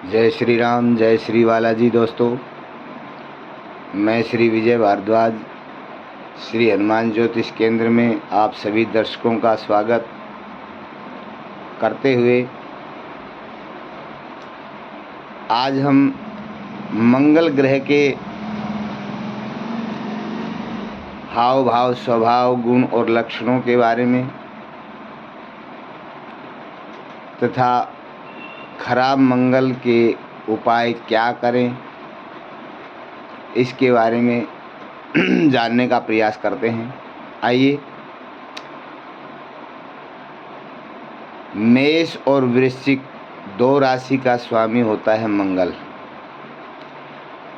जय श्री राम, जय श्री बालाजी। दोस्तों, मैं श्री विजय भारद्वाज श्री हनुमान ज्योतिष केंद्र में आप सभी दर्शकों का स्वागत करते हुए आज हम मंगल ग्रह के हाव भाव, स्वभाव, गुण और लक्षणों के बारे में तथा खराब मंगल के उपाय क्या करें, इसके बारे में जानने का प्रयास करते हैं। आइए, मेष और वृश्चिक दो राशि का स्वामी होता है मंगल।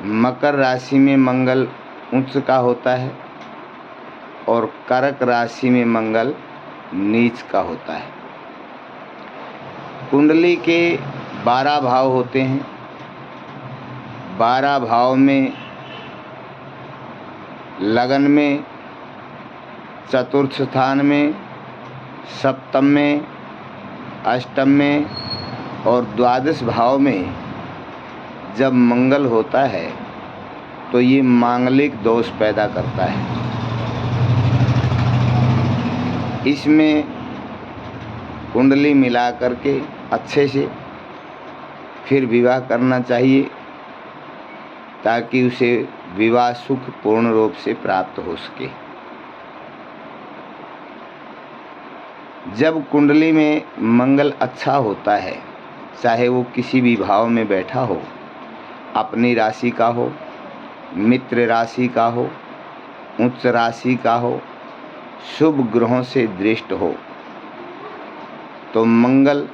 मकर राशि में मंगल उच्च का होता है और कर्क राशि में मंगल नीच का होता है। कुंडली के 12 भाव होते हैं। 12 भाव में लगन में, चतुर्थ स्थान में, सप्तम में, अष्टम में और द्वादश भाव में जब मंगल होता है तो ये मांगलिक दोष पैदा करता है। इसमें कुंडली मिला करके अच्छे से फिर विवाह करना चाहिए ताकि उसे विवाह सुख पूर्ण रूप से प्राप्त हो सके। जब कुंडली में मंगल अच्छा होता है, चाहे वो किसी भी भाव में बैठा हो, अपनी राशि का हो, मित्र राशि का हो, उच्च राशि का हो, शुभ ग्रहों से दृष्ट हो, तो मंगल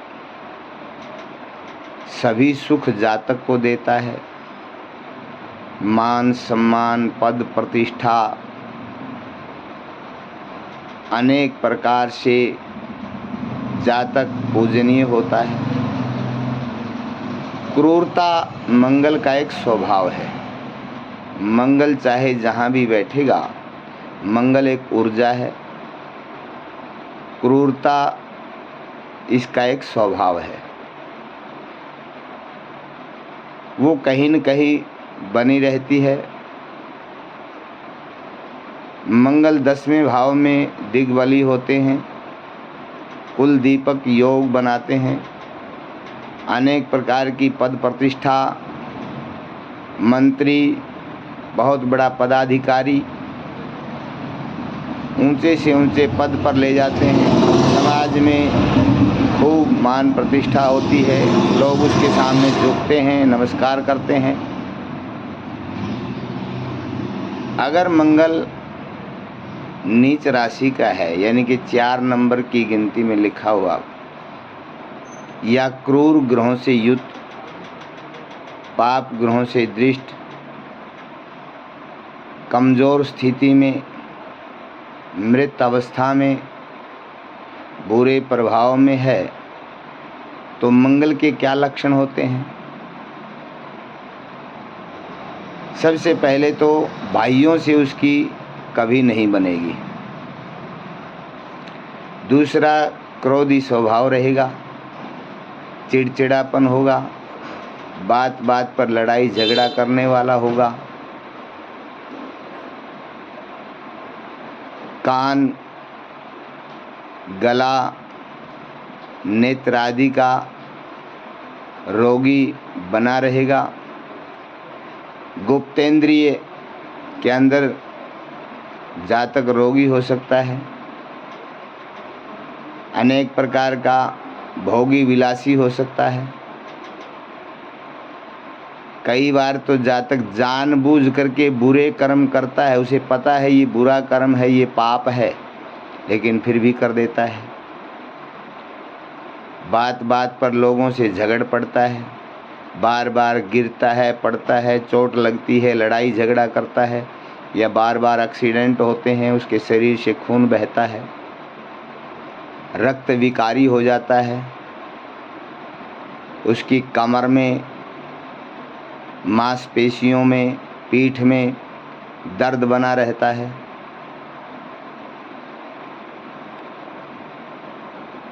सभी सुख जातक को देता है। मान सम्मान, पद प्रतिष्ठा, अनेक प्रकार से जातक पूजनीय होता है। क्रूरता मंगल का एक स्वभाव है। मंगल चाहे जहाँ भी बैठेगा, मंगल एक ऊर्जा है। क्रूरता इसका एक स्वभाव है। वो कहीं न कहीं बनी रहती है। मंगल 10वें भाव में दिग्बली होते हैं, कुल दीपक योग बनाते हैं। अनेक प्रकार की पद प्रतिष्ठा, मंत्री, बहुत बड़ा पदाधिकारी ऊंचे से ऊंचे पद पर ले जाते हैं। समाज में खूब मान प्रतिष्ठा होती है, लोग उसके सामने झुकते हैं, नमस्कार करते हैं। अगर मंगल नीच राशि का है, यानी कि 4 नंबर की गिनती में लिखा हुआ या क्रूर ग्रहों से युक्त, पाप ग्रहों से दृष्ट, कमजोर स्थिति में, मृत अवस्था में, बुरे प्रभाव में है, तो मंगल के क्या लक्षण होते हैं? सबसे पहले तो भाइयों से उसकी कभी नहीं बनेगी। दूसरा, क्रोधी स्वभाव रहेगा, चिड़चिड़ापन होगा, बात बात पर लड़ाई झगड़ा करने वाला होगा। कान, गला, नेत्र आदि का रोगी बना रहेगा। गुप्तेंद्रिय के अंदर जातक रोगी हो सकता है। अनेक प्रकार का भोगी विलासी हो सकता है। कई बार तो जातक जानबूझ करके बुरे कर्म करता है, उसे पता है ये बुरा कर्म है, ये पाप है, लेकिन फिर भी कर देता है। बात बात पर लोगों से झगड़ पड़ता है, बार बार गिरता है, पड़ता है, चोट लगती है, लड़ाई झगड़ा करता है, या बार बार एक्सीडेंट होते हैं, उसके शरीर से खून बहता है, रक्त विकारी हो जाता है, उसकी कमर में, मांसपेशियों में, पीठ में दर्द बना रहता है।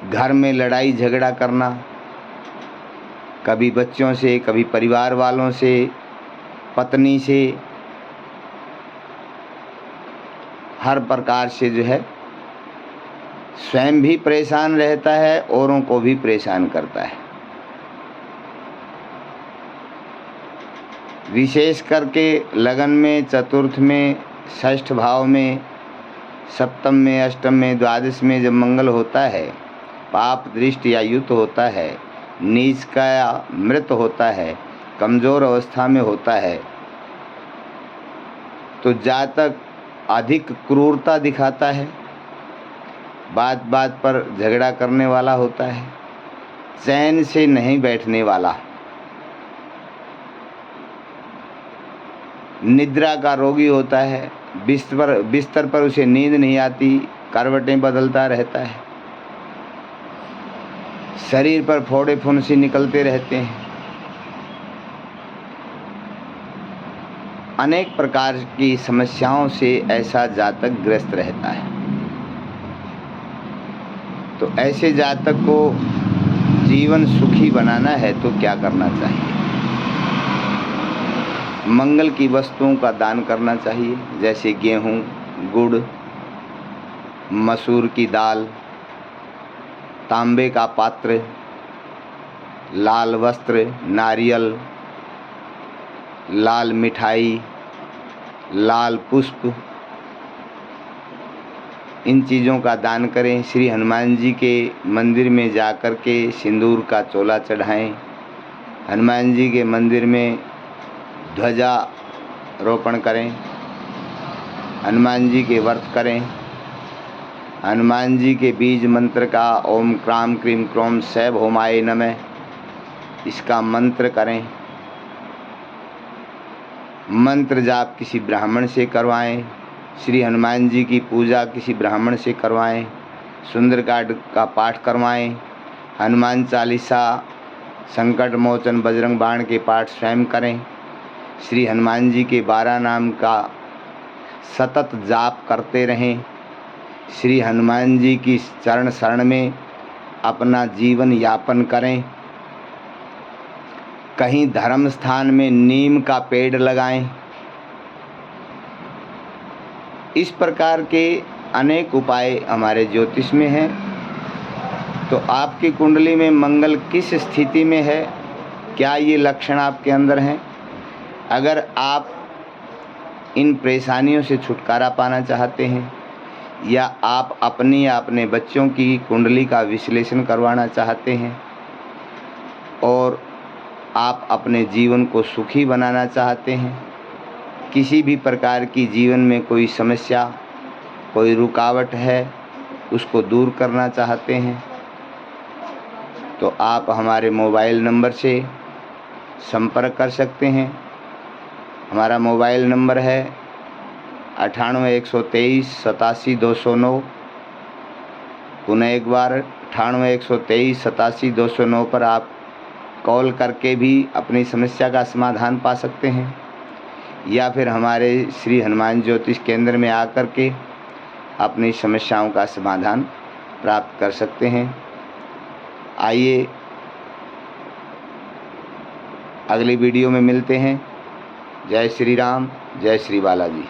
घर में लड़ाई झगड़ा करना, कभी बच्चों से, कभी परिवार वालों से, पत्नी से, हर प्रकार से जो है स्वयं भी परेशान रहता है, औरों को भी परेशान करता है। विशेष करके लगन में, चतुर्थ में, षष्ठ भाव में, सप्तम में, अष्टम में, द्वादश में जब मंगल होता है, पाप दृष्टि या युत होता है, नीच का या मृत होता है, कमजोर अवस्था में होता है, तो जातक अधिक क्रूरता दिखाता है, बात बात पर झगड़ा करने वाला होता है, चैन से नहीं बैठने वाला, निद्रा का रोगी होता है, बिस्तर पर उसे नींद नहीं आती, करवटें बदलता रहता है, शरीर पर फोड़े फुंसी निकलते रहते हैं, अनेक प्रकार की समस्याओं से ऐसा जातक ग्रस्त रहता है। तो ऐसे जातक को जीवन सुखी बनाना है तो क्या करना चाहिए? मंगल की वस्तुओं का दान करना चाहिए, जैसे गेहूं, गुड़, मसूर की दाल, तांबे का पात्र, लाल वस्त्र, नारियल, लाल मिठाई, लाल पुष्प, इन चीज़ों का दान करें। श्री हनुमान जी के मंदिर में जाकर के सिंदूर का चोला चढ़ाएं, हनुमान जी के मंदिर में ध्वजा रोपण करें, हनुमान जी के व्रत करें, हनुमान जी के बीज मंत्र का ओम क्राम क्रीम क्रोम सैभ होमाय नमः, इसका मंत्र करें। मंत्र जाप किसी ब्राह्मण से करवाएं, श्री हनुमान जी की पूजा किसी ब्राह्मण से करवाएं, सुंदरकांड का पाठ करवाएं, हनुमान चालीसा, संकट मोचन, बजरंग बाण के पाठ स्वयं करें, श्री हनुमान जी के 12 नाम का सतत जाप करते रहें, श्री हनुमान जी की चरण शरण में अपना जीवन यापन करें। कहीं धर्म स्थान में नीम का पेड़ लगाएं। इस प्रकार के अनेक उपाय हमारे ज्योतिष में हैं। तो आपकी कुंडली में मंगल किस स्थिति में है, क्या ये लक्षण आपके अंदर हैं? अगर आप इन परेशानियों से छुटकारा पाना चाहते हैं, या आप अपनी या अपने बच्चों की कुंडली का विश्लेषण करवाना चाहते हैं, और आप अपने जीवन को सुखी बनाना चाहते हैं, किसी भी प्रकार की जीवन में कोई समस्या, कोई रुकावट है, उसको दूर करना चाहते हैं, तो आप हमारे मोबाइल नंबर से संपर्क कर सकते हैं। हमारा मोबाइल नंबर है 98 123 87 209। पुनः एक बार 98 123 87 209 पर आप कॉल करके भी अपनी समस्या का समाधान पा सकते हैं, या फिर हमारे श्री हनुमान ज्योतिष केंद्र में आकर के अपनी समस्याओं का समाधान प्राप्त कर सकते हैं। आइए अगली वीडियो में मिलते हैं। जय श्री राम, जय श्री बालाजी।